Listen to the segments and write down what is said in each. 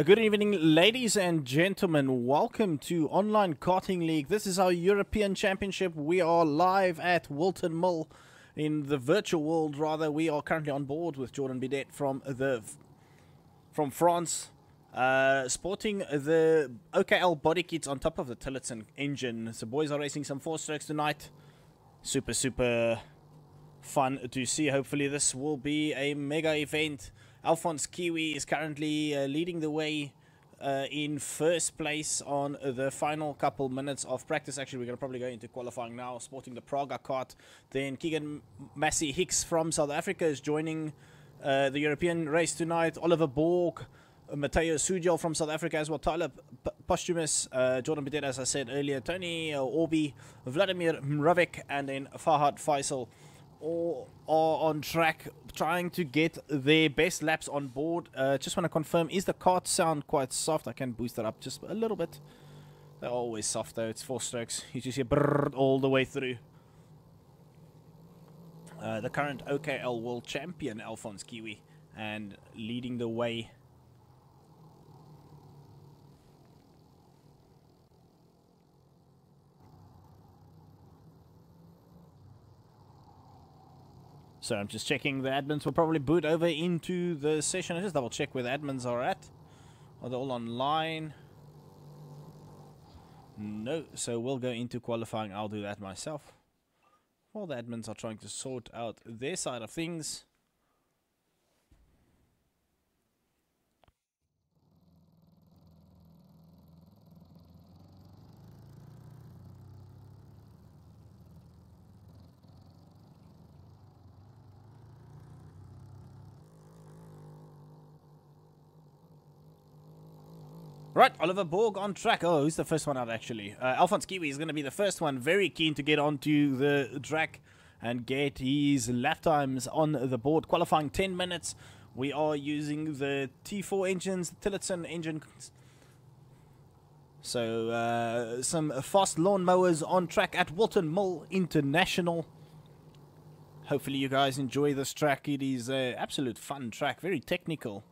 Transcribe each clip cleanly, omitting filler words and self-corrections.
Good evening, ladies and gentlemen. Welcome to Online Karting League. This is our European Championship. We are live at Whilton Mill in the virtual world. Rather, we are currently on board with Jordan Bidet from France, sporting the OKL body kits on top of the Tillotson engine. So, boys are racing some 4-strokes tonight. Super fun to see. Hopefully, this will be a mega event. Alphonse Kiwi is currently leading the way in first place on the final couple minutes of practice. Actually, we're going to probably go into qualifying now, sporting the Praga kart. Then Keegan Massey Hicks from South Africa is joining the European race tonight. Oliver Borg, Matteo Sugel from South Africa as well. Tyler Posthumous, Jordan Bidet, as I said earlier. Tony Orbi, Vladimir Mravek, and then Fahad Faisal. All are on track trying to get their best laps on board. Just want to confirm, is the kart sound quite soft? I can boost that up just a little bit. They're always soft though. It's 4 strokes. You just hear brrrr all the way through. The current OKL world champion Alphonse Kiwi, and leading the way. So I'm just checking the admins will probably boot over into the session. I just double check where the admins are at. Are they all online? No, so we'll go into qualifying. I'll do that myself. While the admins are trying to sort out their side of things. Right, Oliver Borg on track. Oh, who's the first one out actually? Alphonse Kiwi is going to be the first one. Very keen to get onto the track and get his lap times on the board. Qualifying 10 minutes. We are using the T4 engines, the Tillotson engine. So, some fast lawnmowers on track at Whilton Mill International. Hopefully you guys enjoy this track. It is an absolute fun track, very technical.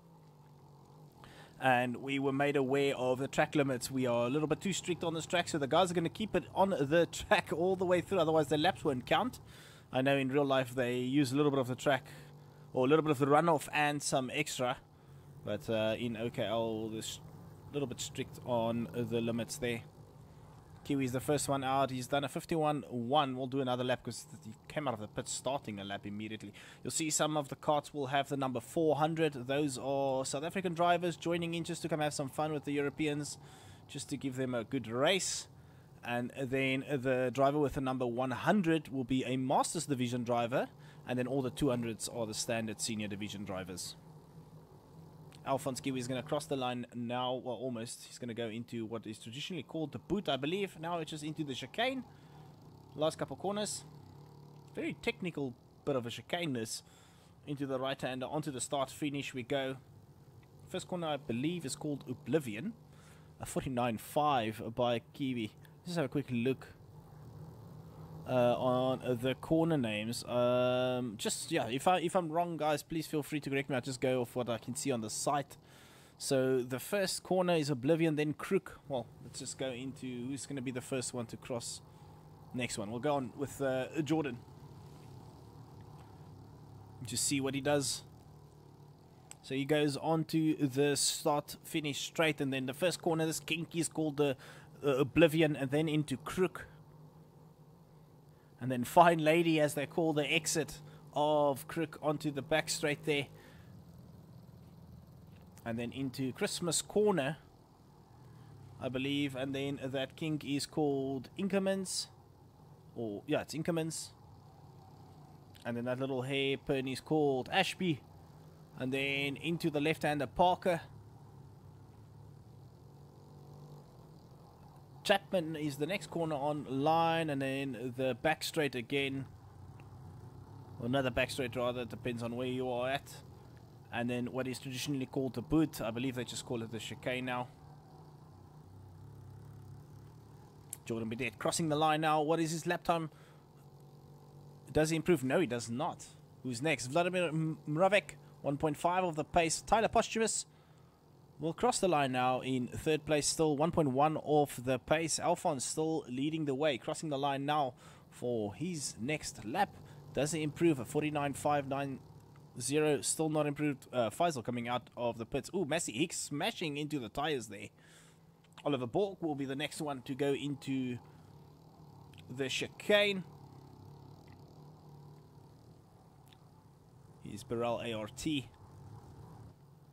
And we were made aware of the track limits. We are a little bit too strict on this track, so the guys are going to keep it on the track all the way through, otherwise the laps won't count. I know in real life they use a little bit of the track, or a little bit of the runoff and some extra, but in OKL there's a little bit strict on the limits there. Kiwi's the first one out. He's done a 51.1. We'll do another lap because he came out of the pit starting a lap immediately. You'll see some of the karts will have the number 400. Those are South African drivers joining in just to come have some fun with the Europeans, just to give them a good race. And then the driver with the number 100 will be a Masters Division driver, and then all the 200s are the standard Senior Division drivers. Alphonse Kiwi is going to cross the line now, well, almost. He's going to go into what is traditionally called the boot, I believe. Now it's just into the chicane. Last couple corners. Very technical bit of a chicane this. Into the right-hander, onto the start-finish we go. First corner, I believe, is called Oblivion. A 49.5 by Kiwi. Let's just have a quick look on the corner names. Just yeah, if I'm wrong, guys, please feel free to correct me. I'll just go off what I can see on the site. So the first corner is Oblivion, then Crook. Well, let's just go into who's going to be the first one to cross. Next one, we'll go on with Jordan. Just see what he does. So he goes on to the start finish straight, and then the first corner, this kinky is called the Oblivion, and then into Crook. And then Fine Lady, as they call the exit of Crook, onto the back straight there. And then into Christmas Corner, I believe. And then that kink is called Inkermans. Or, yeah, it's Inkermans. And then that little hairpin is called Ashby. And then into the left-hander Parker. Chapman is the next corner on line, and then the back straight again. Or another back straight rather, depends on where you are at. And then what is traditionally called the boot, I believe they just call it the chicane now. Jordan Bidet crossing the line now. What is his lap time? Does he improve? No, he does not. Who's next? Vladimir Mravek, 1.5 of the pace. Tyler Posthumous, We'll cross the line now in third place, still 1.1 off the pace. Alphonse still leading the way, crossing the line now for his next lap. Does it improve? A 49.590, still not improved. Faisal coming out of the pits. Ooh, Massey Hicks smashing into the tires there. Oliver Bork will be the next one to go into the chicane. Here's Burrell ART.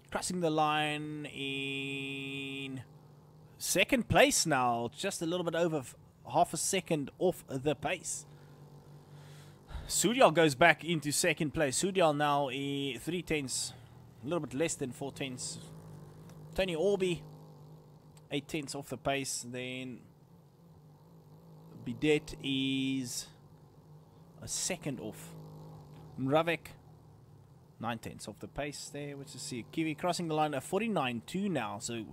Crossing the line in second place now. Just a little bit over half a second off the pace. Sudyal goes back into second place. Sudyal now 3/10, a little bit less than 4/10. Tony Orby 8/10 off the pace. Then Bidet is a second off. Mravek 9/10 off the pace there, which is Kiwi crossing the line at 49.2 now. So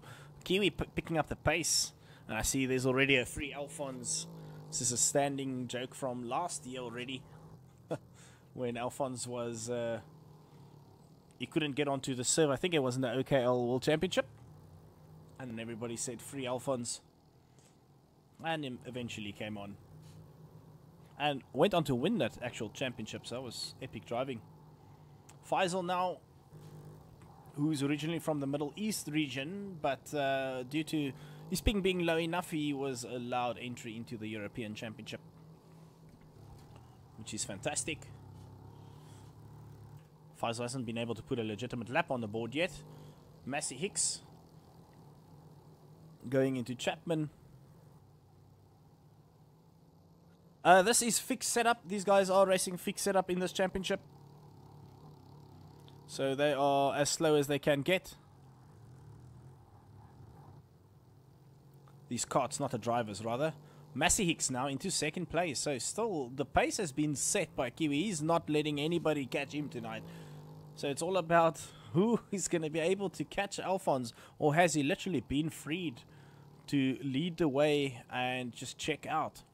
Kiwi picking up the pace, and I see there's already a free Alphonse. This is a standing joke from last year already, when Alphonse was he couldn't get onto the serve. I think it was in the OKL World Championship, and then everybody said free Alphonse, and him eventually came on and went on to win that actual championship. So that was epic driving. Faisal now, who's originally from the Middle East region, but due to his ping being low enough, he was allowed entry into the European Championship, which is fantastic. Faisal hasn't been able to put a legitimate lap on the board yet. Massey Hicks going into Chapman. This is fixed setup. These guys are racing fixed setup in this championship, so they are as slow as they can get. These carts, not the drivers, rather. Massey Hicks now into second place. So still, the pace has been set by Kiwi. He's not letting anybody catch him tonight. So it's all about who is going to be able to catch Alphonse, or has he literally been freed to lead the way and just check out?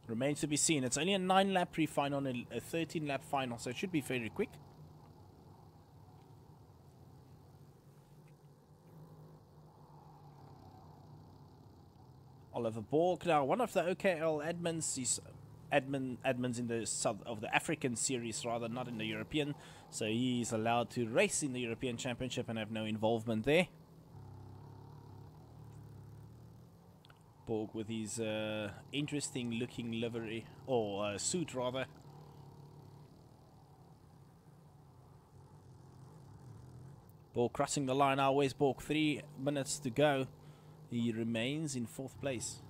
Remains to be seen. It's only a 9-lap pre-final and a 13-lap final, so it should be very quick. Oliver Bork now, one of the OKL admins. He's admins in the south of the African series, rather, not in the European. So he's allowed to race in the European Championship and have no involvement there. Bork with his interesting looking livery, or suit rather. Bork crossing the line now. Where's Bork? 3 minutes to go. He remains in 4th place.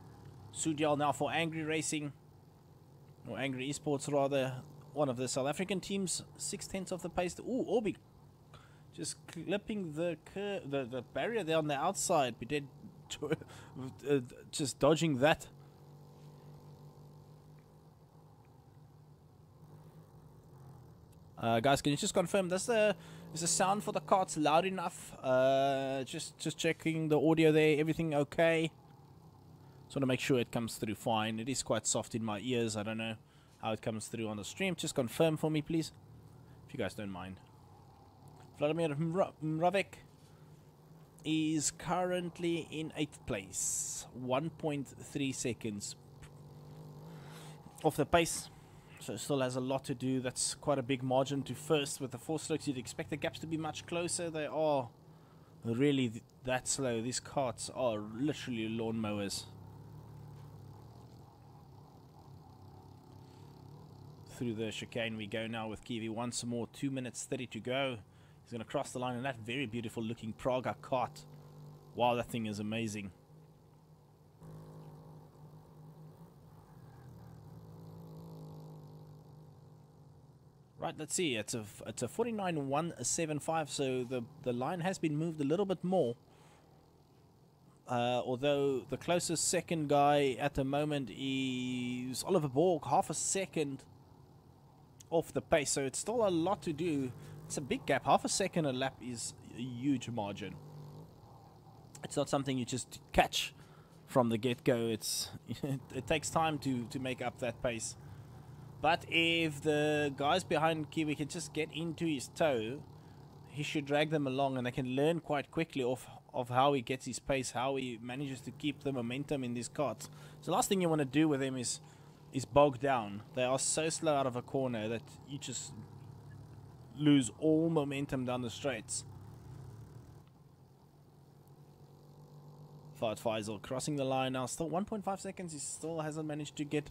Sudyal now for Angry Racing, or Angry Esports rather, one of the South African teams. 6/10 of the pace. Ooh, Orby just clipping the barrier there on the outside. We did just dodging that. Guys, can you just confirm is the sound for the carts loud enough? Just checking the audio there. Everything okay? Just want to make sure it comes through fine. It is quite soft in my ears. I don't know how it comes through on the stream. Just confirm for me, please, if you guys don't mind. Vladimir Mravek is currently in 8th place. 1.3 seconds off the pace. So still has a lot to do. That's quite a big margin to first. With the 4 strokes, you'd expect the gaps to be much closer. They are really that slow. These carts are literally lawnmowers. Through the chicane we go now with Kiwi once more. 2 minutes 30 to go. He's going to cross the line in that very beautiful looking Praga cart. Wow, that thing is amazing. Right, let's see. It's a 49.175, so the line has been moved a little bit more. Although the closest second guy at the moment is Oliver Borg, half a second off the pace. So it's still a lot to do. It's a big gap. Half a second a lap is a huge margin. It's not something you just catch from the get-go. It takes time to make up that pace. But if the guys behind Kiwi can just get into his toe, he should drag them along, and they can learn quite quickly off of how he gets his pace, how he manages to keep the momentum in these carts. So the last thing you want to do with him is bog down. They are so slow out of a corner that you just lose all momentum down the straights. Faisal crossing the line now, still 1.5 seconds. He still hasn't managed to get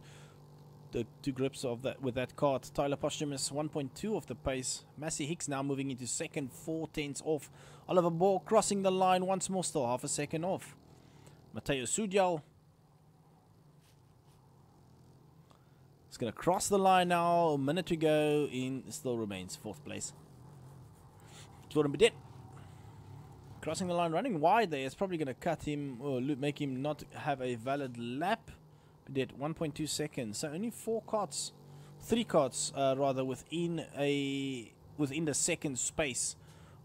the two grips of that with that cart. Tyler Posthumous 1.2 of the pace. Massey Hicks now moving into second, 4/10 off. Oliver Ball crossing the line once more, still half a second off. Mateo Sudyal is going to cross the line now. A minute to go. Still remains 4th place. Jordan Bidet crossing the line, running wide there. It's probably going to cut him or make him not have a valid lap. Bidet 1.2 seconds. So only 3 carts rather within the second space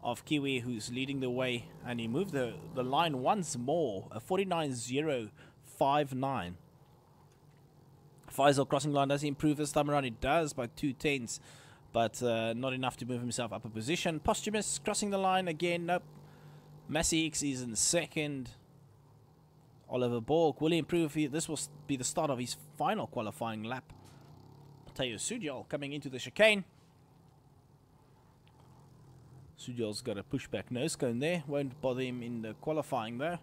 of Kiwi, who's leading the way, and he moved the line once more. A 49.059. Faisal crossing line, does he improve this time around? It does by 2/10, but not enough to move himself up a position. Posthumous crossing the line again. Nope. Massey Hicks is in second. Oliver Borg, will he improve? This will be the start of his final qualifying lap. Mateo Sudyal coming into the chicane. Sudyal's got a pushback nose cone there. Won't bother him in the qualifying though.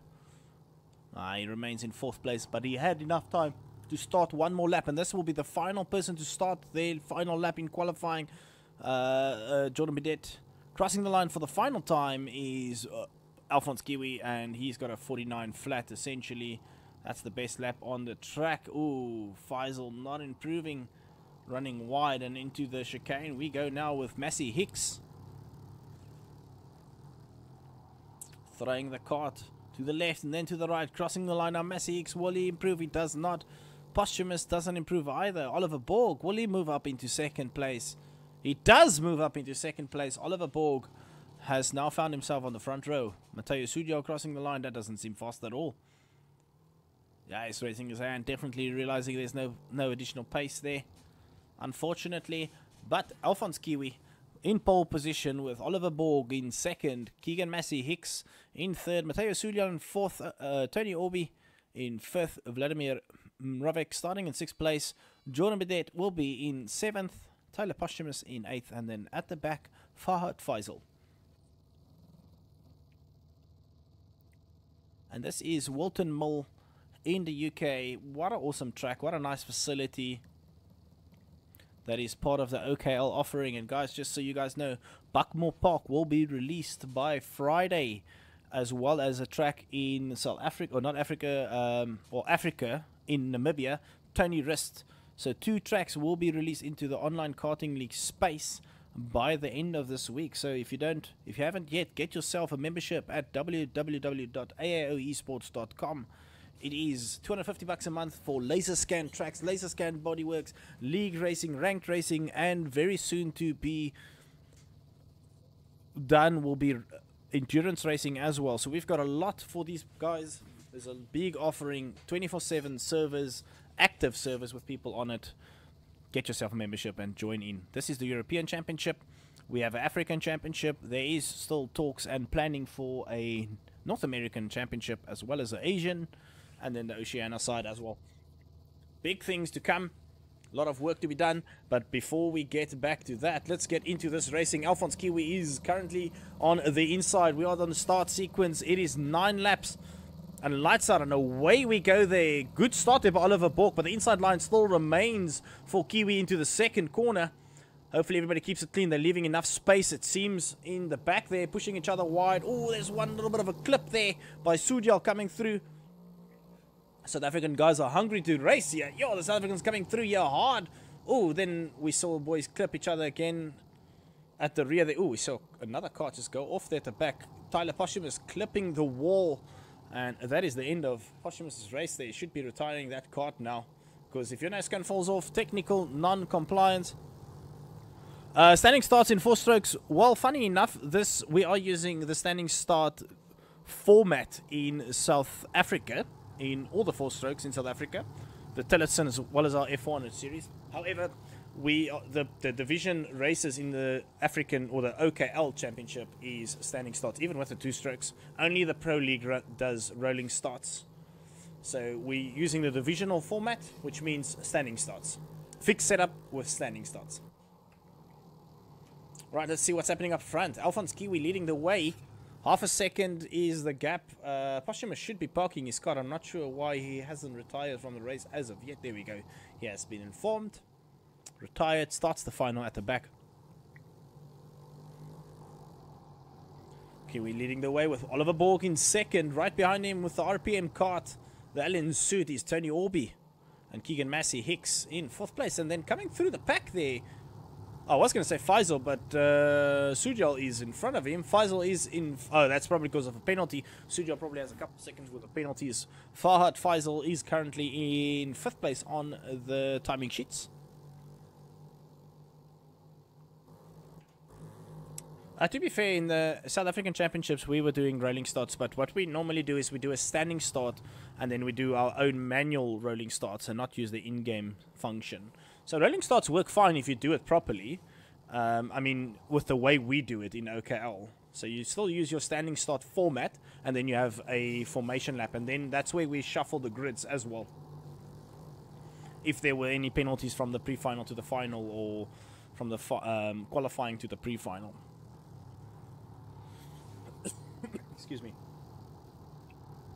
He remains in 4th place, but he had enough time to start one more lap, and this will be the final person to start their final lap in qualifying. Jordan Bidet crossing the line for the final time is Alphonse Kiwi, and he's got a 49 flat essentially. That's the best lap on the track. Ooh, Faisal not improving, running wide and into the chicane. We go now with Massey Hicks throwing the cart to the left and then to the right, crossing the line. Now Massey Hicks, will he improve? He does not. Posthumous doesn't improve either. Oliver Borg, will he move up into 2nd place? He does move up into 2nd place. Oliver Borg has now found himself on the front row. Mateo Sudyal crossing the line. That doesn't seem fast at all. Yeah, he's raising his hand, definitely realizing there's no additional pace there, unfortunately. But Alphonse Kiwi in pole position with Oliver Borg in 2nd, Keegan Massey Hicks in 3rd, Mateo Sudyal in 4th, Tony Orby in 5th, Vladimir Mravek starting in 6th place. Jordan Bidet will be in 7th, Tyler Posthumous in 8th, and then at the back, Fahad Faisal. And this is Whilton Mill in the UK. What an awesome track. What a nice facility that is part of the OKL offering. And guys, just so you guys know, Buckmore Park will be released by Friday, as well as a track in South Africa, or not Africa, or Africa, in Namibia, Tony Rist. So 2 tracks will be released into the online karting league space by the end of this week. So if you haven't yet, get yourself a membership at www.aaoesports.com. It is $250 a month for laser scan tracks, laser scan bodyworks, league racing, ranked racing, and very soon to be done will be endurance racing as well. So we've got a lot for these guys. There's a big offering, 24/7 servers, active servers with people on it. Get yourself a membership and join in. This is the European Championship. We have an African Championship. There is still talks and planning for a North American Championship, as well as an Asian, and then the Oceania side as well. Big things to come. A lot of work to be done. But before we get back to that, let's get into this racing. Alphonse Kiwi is currently on the inside. We are on the start sequence. It is 9 laps. And lights out, and away we go there. Good start there by Oliver Borg, but the inside line still remains for Kiwi into the 2nd corner. Hopefully everybody keeps it clean. They're leaving enough space, it seems, in the back there, pushing each other wide. Oh, there's one little bit of a clip there by Sudyal coming through. South African guys are hungry to race here. Yo, the South Africans coming through here hard. Oh, then we saw boys clip each other again at the rear there. Oh, we saw another car just go off there at the back. Tyler Posthumous clipping the wall. And that is the end of Posthumous' race there. He should be retiring that cart now, because if your nose cone falls off, technical non-compliance. Standing starts in 4 strokes. Well, funny enough, we are using the standing start format in South Africa, in all the 4 strokes in South Africa, the Tillotson as well as our F1 series. However, the division races in the African or the OKL championship is standing starts, even with the 2 strokes. Only the Pro League does rolling starts. So we're using the divisional format, which means standing starts. Fixed setup with standing starts. Right, let's see what's happening up front. Alphonse Kiwi leading the way. Half a second is the gap. Posthumous should be parking his car. I'm not sure why he hasn't retired from the race as of yet. There we go. He has been informed. Retired. Starts the final at the back. Kiwi leading the way with Oliver Borg in second. Right behind him with the RPM cart. The Allen suit is Tony Orby. And Keegan Massey Hicks in 4th place. And then coming through the pack there, I was going to say Faisal, but Sujal is in front of him. Faisal is in... Oh, that's probably because of a penalty. Sujal probably has a couple seconds with the penalties. Farhad Faisal is currently in 5th place on the timing sheets. To be fair, in the South African Championships, we were doing rolling starts, but what we normally do is we do a standing start, and then we do our own manual rolling starts and not use the in-game function. So rolling starts work fine if you do it properly. I mean, with the way we do it in OKL. So you still use your standing start format, and then you have a formation lap, and then that's where we shuffle the grids as well. If there were any penalties from the pre-final to the final, or from the qualifying to the pre-final. Excuse me.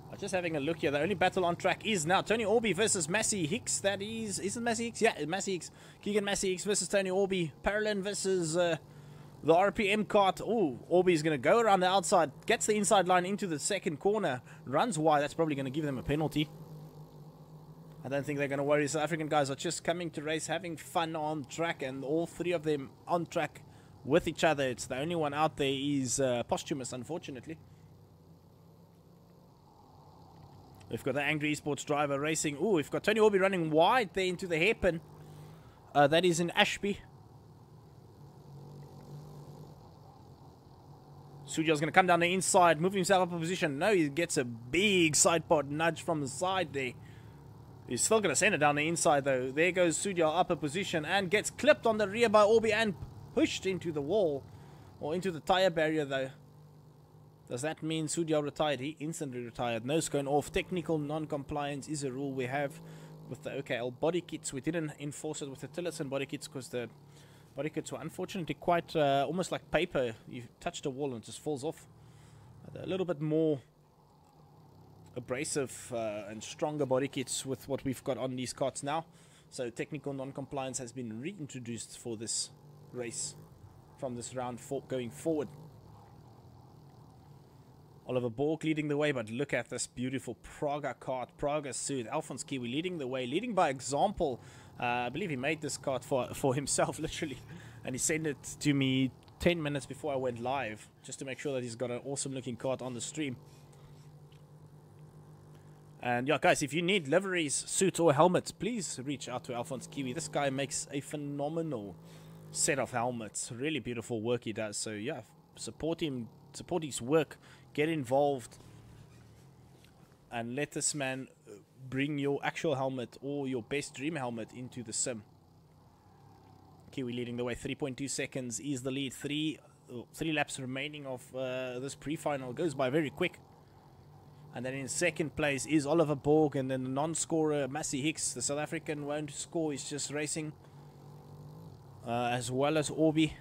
I'm just having a look here. The only battle on track is now Tony Orby versus Massey Hicks. That isn't Massey Hicks? Yeah, Massey Hicks. Keegan Massey Hicks versus Tony Orby. Parallel versus the RPM cart. Oh, Orby's going to go around the outside. Gets the inside line into the second corner. Runs wide. That's probably going to give them a penalty. I don't think they're going to worry. South African guys are just coming to race, having fun on track. And all 3 of them on track with each other. It's the only one out there is Posthumous, unfortunately. We've got the Angry Esports driver racing. Ooh, we've got Tony Orby running wide there into the hairpin. That is in Ashby. Sujal's going to come down the inside, move himself up a position. No, he gets a big side pod nudge from the side there. He's still going to send it down the inside though. There goes Sujal up a position and gets clipped on the rear by Orby and pushed into the wall. Or into the tire barrier though. Does that mean Sujal retired? He instantly retired. Nose cone off. Technical non-compliance is a rule we have with the OKL body kits. We didn't enforce it with the Tillotson body kits because the body kits were unfortunately quite almost like paper. You touch the wall and it just falls off. A little bit more abrasive and stronger body kits with what we've got on these carts now. So technical non-compliance has been reintroduced for this race from this round going forward. Oliver Borg leading the way, but look at this beautiful Praga kart, Praga suit. Alphonse Kiwi leading the way, leading by example. I believe he made this kart for himself, literally. And he sent it to me 10 minutes before I went live, just to make sure that he's got an awesome looking kart on the stream. And yeah, guys, if you need liveries, suits, or helmets, please reach out to Alphonse Kiwi. This guy makes a phenomenal set of helmets. Really beautiful work he does. So yeah, support him, support his work. Get involved and let this man bring your actual helmet or your best dream helmet into the sim. Kiwi leading the way, 3.2 seconds is the lead. Three laps remaining of this pre-final. Goes by very quick. And then in second place is Oliver Borg, and then the non-scorer Massey Hicks. The South African won't score, he's just racing. As well as Orby.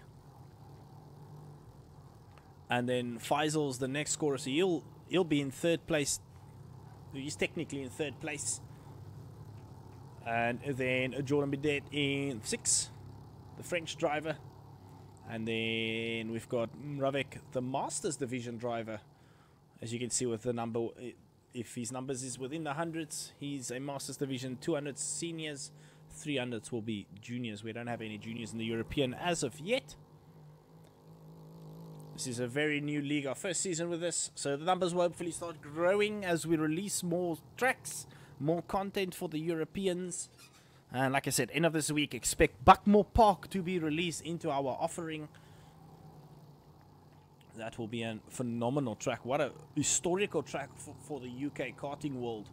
And then Faisal's the next scorer, so he'll be in third place. He's technically in third place. And then Jordan Bidet in 6th, the French driver. And then we've got Ravek, the Masters Division driver. As you can see with the number, if his numbers is within the hundreds, he's a Masters Division. 200 seniors, 300s will be juniors. We don't have any juniors in the European as of yet. This is a very new league, our first season with this, so the numbers will hopefully start growing as we release more tracks, more content for the Europeans. And like I said, end of this week, expect Buckmore Park to be released into our offering. That will be a phenomenal track. What a historical track for the UK karting world.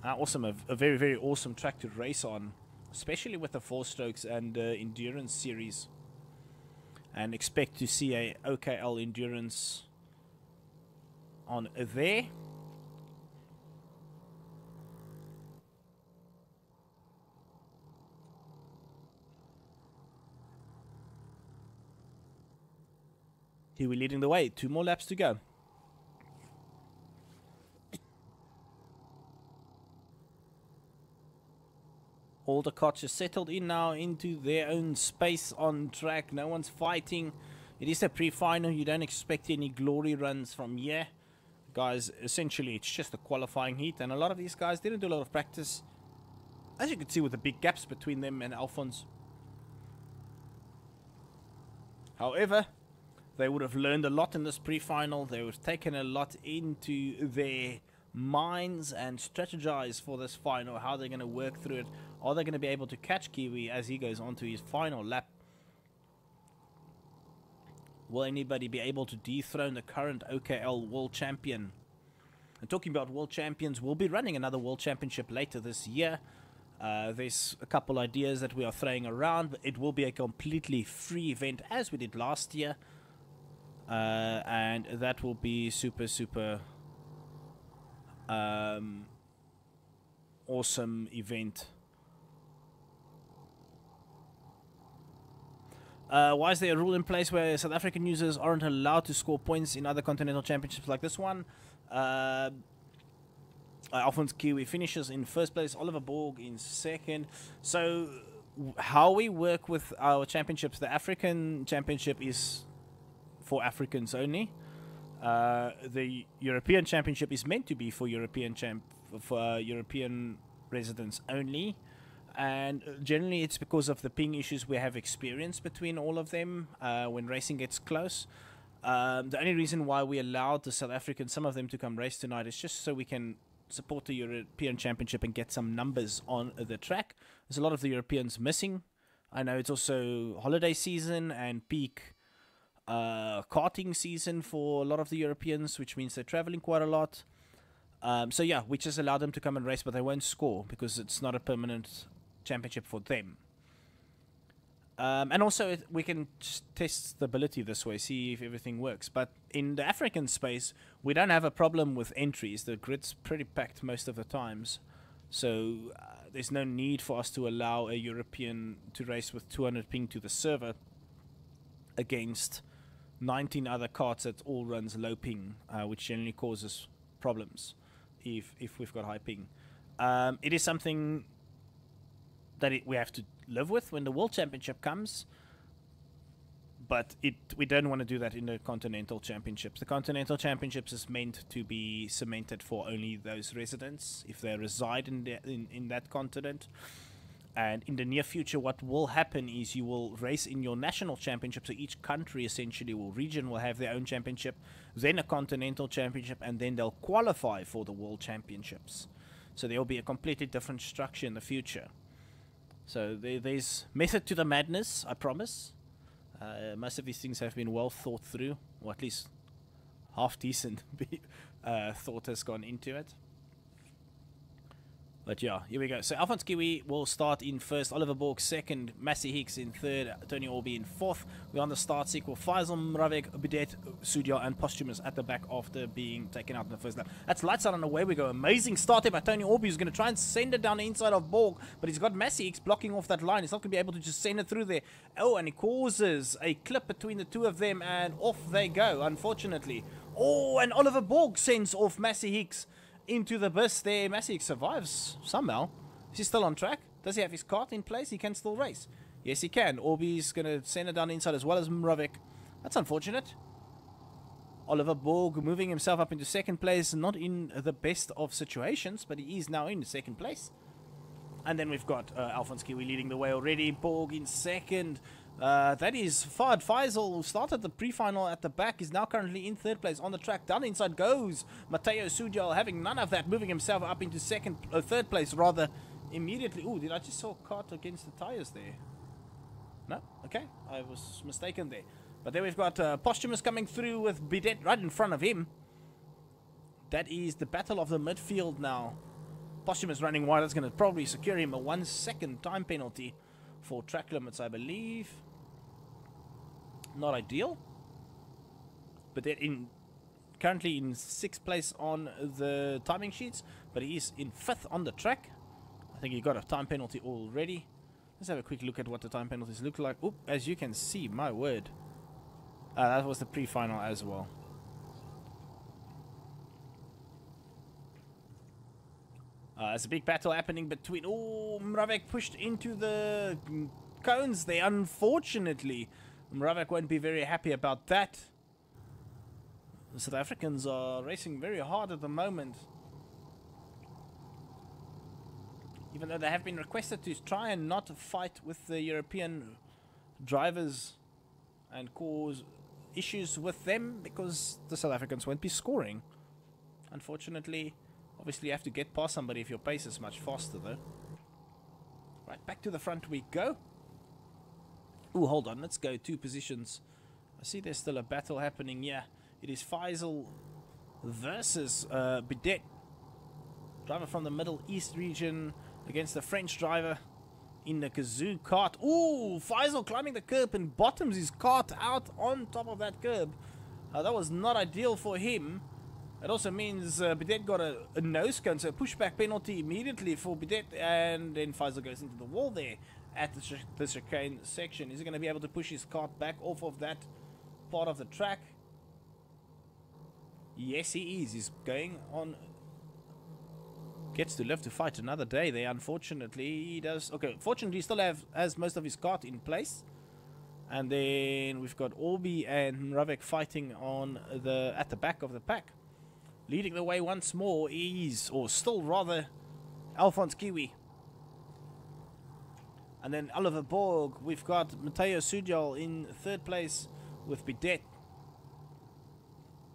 Awesome, a very, very awesome track to race on. especially with the 4-strokes and endurance series. And expect to see a OKL endurance on there. Kiwi leading the way. 2 more laps to go. All the carts are settled in now into their own space on track. No one's fighting. It is a pre-final. You don't expect any glory runs from here. Guys, essentially it's just a qualifying heat. And a lot of these guys didn't do a lot of practice. As you can see with the big gaps between them and Alphonse. However, they would have learned a lot in this pre-final. They would have taken a lot into their minds and strategize for this final, how they're going to work through it. Are they going to be able to catch Kiwi as he goes on to his final lap? Will anybody be able to dethrone the current OKL world champion? And talking about world champions, we'll be running another world championship later this year. There's a couple ideas that we are throwing around, but it will be a completely free event as we did last year. And that will be super awesome event. Why is there a rule in place where South African users aren't allowed to score points in other continental championships like this one? Alphonse Kiwi finishes in first place, Oliver Borg in second. So how we work with our championships, the African championship is for Africans only. The European championship is meant to be for European residents only. And generally it's because of the ping issues we have experienced between all of them when racing gets close. The only reason why we allowed the South Africans, some of them, to come race tonight is just so we can support the European Championship and get some numbers on the track. There's a lot of the Europeans missing. I know it's also holiday season and peak karting season for a lot of the Europeans, which means they're traveling quite a lot. So yeah, we just allow them to come and race, but they won't score because it's not a permanent championship for them. And also we can just test stability this way, see if everything works. But in the African space, we don't have a problem with entries. The grid's pretty packed most of the times. So there's no need for us to allow a European to race with 200 ping to the server against 19 other carts that all runs low ping, which generally causes problems if we've got high ping. It is something that we have to live with when the World Championship comes, but we don't want to do that in the Continental Championships. The Continental Championships is meant to be cemented for only those residents if they reside in that continent. And in the near future, what will happen is you will race in your national championship. So each country, essentially, or region, will have their own championship, then a continental championship, and then they'll qualify for the World Championships. So there will be a completely different structure in the future. So there's method to the madness, I promise. Most of these things have been well thought through, or at least half decent thought has gone into it. But yeah, here we go. So Alphonse Kiwi will start in first, Oliver Borg second, Massey Hicks in third, Tony Orby in fourth. We're on the start sequel. Faisal Mravek, Bidet, Sudyal, and Posthumous at the back after being taken out in the first lap. That's lights out and away we go. Amazing start there by Tony Orby, who's going to try and send it down the inside of Borg, but he's got Massey Hicks blocking off that line. He's not going to be able to just send it through there. Oh, and he causes a clip between the two of them, and off they go, unfortunately. Oh, and Oliver Borg sends off Massey Hicks into the abyss there. Massey survives somehow. Is he still on track? Does he have his cart in place? He can still race. Yes, he can. Orby's going to send it down inside as well as Mravik. That's unfortunate. Oliver Borg moving himself up into second place. Not in the best of situations, but he is now in second place. And then we've got Alphonse Kiwi leading the way already. Borg in second. That is Fahad Faisal, who started the pre-final at the back, is now currently in third place on the track. Down inside goes Matteo Sudyal, having none of that, moving himself up into third place rather immediately. Ooh, did I just saw a cart against the tires there? No? Okay, I was mistaken there. But there we've got Posthumous coming through with Bidet right in front of him. That is the battle of the midfield now. Posthumous running wide. That's going to probably secure him a 1 second time penalty for track limits, I believe. Not ideal. But they're currently in 6th place on the timing sheets, but he's in 5th on the track. I think he got a time penalty already. Let's have a quick look at what the time penalties look like. Oop, as you can see, my word. That was the pre-final as well. There's a big battle happening between... Oh, Mravek pushed into the cones there, unfortunately. Mravek won't be very happy about that. The South Africans are racing very hard at the moment. Even though they have been requested to try and not fight with the European drivers and cause issues with them, because the South Africans won't be scoring. Unfortunately, obviously you have to get past somebody if your pace is much faster though. Right, back to the front we go. Ooh, hold on, let's go 2 positions. I see there's still a battle happening. Yeah, it is Faisal versus Bidet, driver from the Middle East region, against the French driver in the Kazoo kart. Ooh, Faisal climbing the curb and bottoms his kart out on top of that curb. That was not ideal for him. It also means Bidet got a nose cone, so a pushback penalty immediately for Bidet, and then Faisal goes into the wall there at the chicane section. Is he going to be able to push his kart back off of that part of the track? Yes, he is. He's going on. Gets to live to fight another day there. Unfortunately, he does. Okay, fortunately, he still has most of his kart in place. And then we've got Orbi and Mravek fighting on at the back of the pack. Leading the way once more is, or still rather, Alphonse Kiwi. And then Oliver Borg. We've got Matteo Sudjal in 3rd place with Bidet.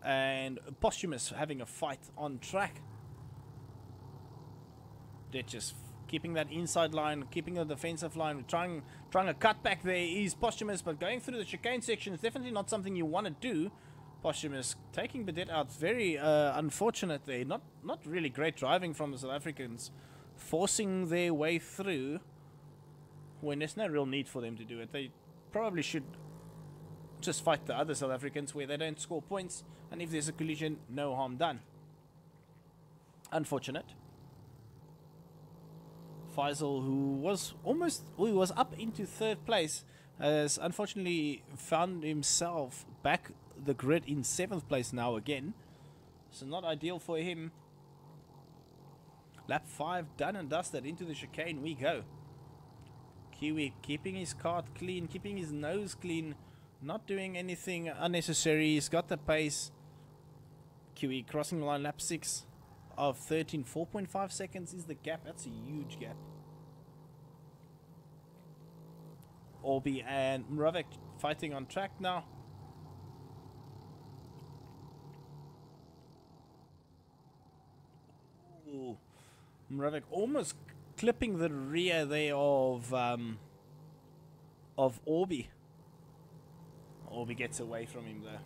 And Posthumous having a fight on track. They're just keeping that inside line, keeping the defensive line, trying a cut back there is Posthumous, but going through the chicane section is definitely not something you want to do. Posthumous taking Bidet out, very unfortunate there. Not really great driving from the South Africans, forcing their way through when there's no real need for them to do it. They probably should just fight the other South Africans where they don't score points, and if there's a collision, no harm done. Unfortunate. Faisal, who was up into 3rd place, has unfortunately found himself back the grid in 7th place now again. So not ideal for him. Lap 5 done and dusted. Into the chicane we go. Kiwi keeping his kart clean, keeping his nose clean, not doing anything unnecessary. He's got the pace. Kiwi crossing the line, lap 6 of 13. 4.5 seconds is the gap. That's a huge gap. Orbi and Mravek fighting on track now. Ooh. Mravek almost clipping the rear there of Orbi. Orbi gets away from him there.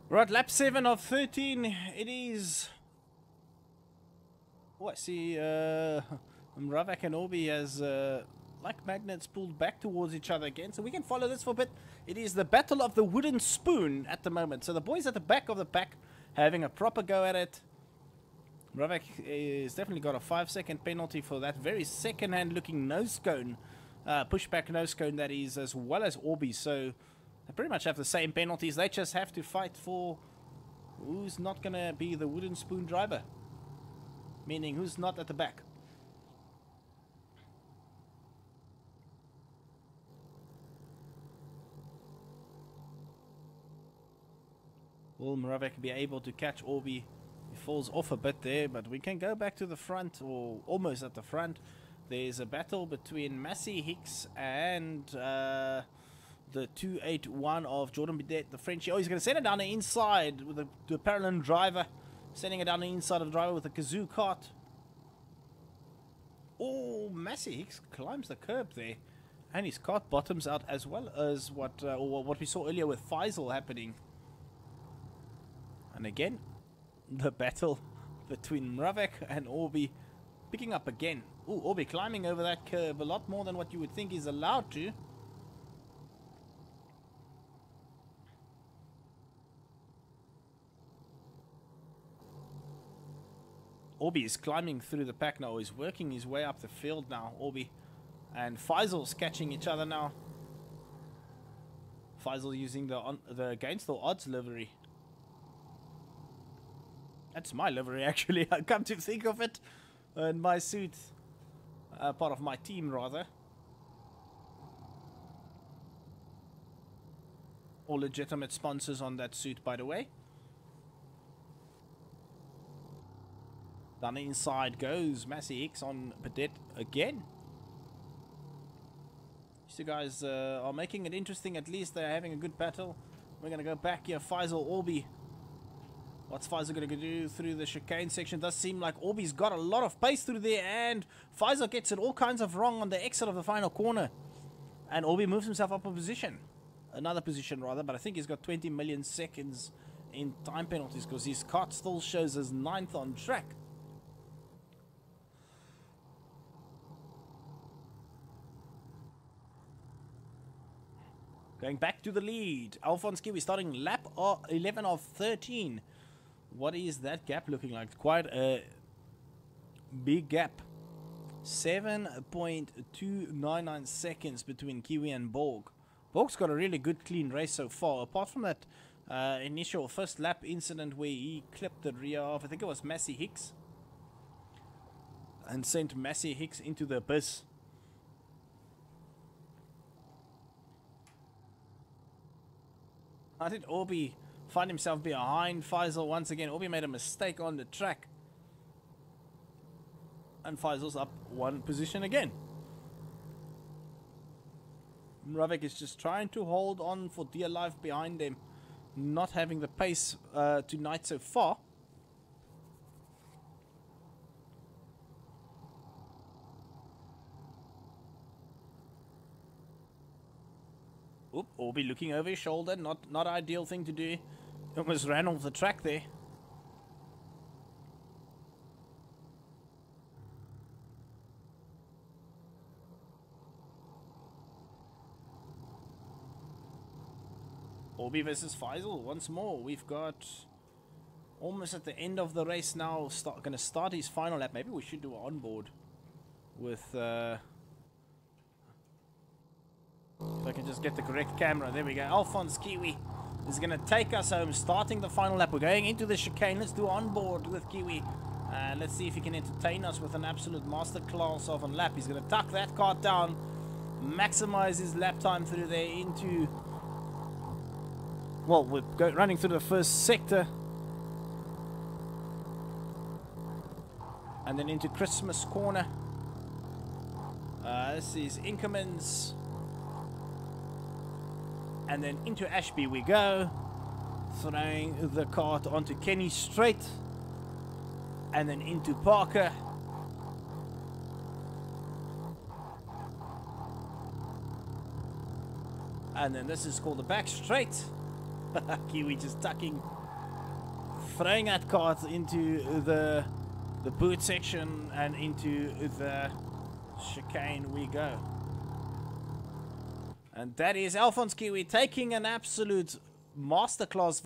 Right, lap 7 of 13. It is. Oh, I see. Mravek and Orbi has like magnets pulled back towards each other again, so we can follow this for a bit. It is the battle of the wooden spoon at the moment. So the boys at the back of the pack having a proper go at it. Mravek has definitely got a 5-second penalty for that very second-hand looking nose cone, pushback nose cone that is, as well as Orbi. So They pretty much have the same penalties. They just have to fight for who's not going to be the wooden spoon driver. Meaning who's not at the back. Will Moravec be able to catch Orby? He falls off a bit there, but we can go back to the front, or almost at the front. There's a battle between Massey Hicks and the 281 of Jordan Bidet, the Frenchie. Oh, he's going to send it down the inside with the parallel driver. Sending it down the inside of the driver with a kazoo cart. Oh, Massey Hicks climbs the curb there. And his cart bottoms out, as well as what we saw earlier with Faisal happening. And again, the battle between Moravec and Orby picking up again. Ooh, Orby climbing over that curb a lot more than what you would think he's allowed to. Orby is climbing through the pack now. He's working his way up the field now, Orby. And Faisal's catching each other now. Faisal using the against all odds livery. That's my livery, actually. I come to think of it. And my suit. Part of my team, rather. All legitimate sponsors on that suit, by the way. Down the inside goes Massey Hicks on Bidet again. These two guys are making it interesting. At least they're having a good battle. We're going to go back here. Faisal, Orby. What's Faisal going to do through the chicane section? Does seem like Orby's got a lot of pace through there. And Faisal gets it all kinds of wrong on the exit of the final corner. And Orby moves himself up a position. Another position, rather. But I think he's got 20 million seconds in time penalties, because his cart still shows as 9th on track. Going back to the lead. Alphonse Kiwi starting lap 11 of 13. What is that gap looking like? Quite a big gap. 7.299 seconds between Kiwi and Borg. Borg's got a really good clean race so far. Apart from that initial first lap incident where he clipped the rear of, I think it was Massey Hicks. And sent Massey Hicks into the abyss. How did Orby find himself behind Faisal once again? Orby made a mistake on the track. And Faisal's up one position again. Moravec is just trying to hold on for dear life behind them. Not having the pace tonight so far. Oop, Orby looking over his shoulder. Not ideal thing to do. Almost ran off the track there. Orby versus Faisal once more. We've got almost at the end of the race now. Going to start his final lap. Maybe we should do an onboard with... if I can just get the correct camera. There we go. Alphonse Kiwi is going to take us home, starting the final lap. We're going into the chicane. Let's do onboard with Kiwi. Let's see if he can entertain us with an absolute masterclass of a lap. He's going to tuck that cart down, maximize his lap time through there into... Well, we're running through the first sector. And then into Christmas Corner. This is Inkermans. And then into Ashby we go. Throwing the cart onto Kenny Strait. And then into Parker. And then this is called the back straight. Kiwi just tucking. Throwing that cart into the boot section and into the chicane we go. And that is Alphonse Kiwi taking an absolute masterclass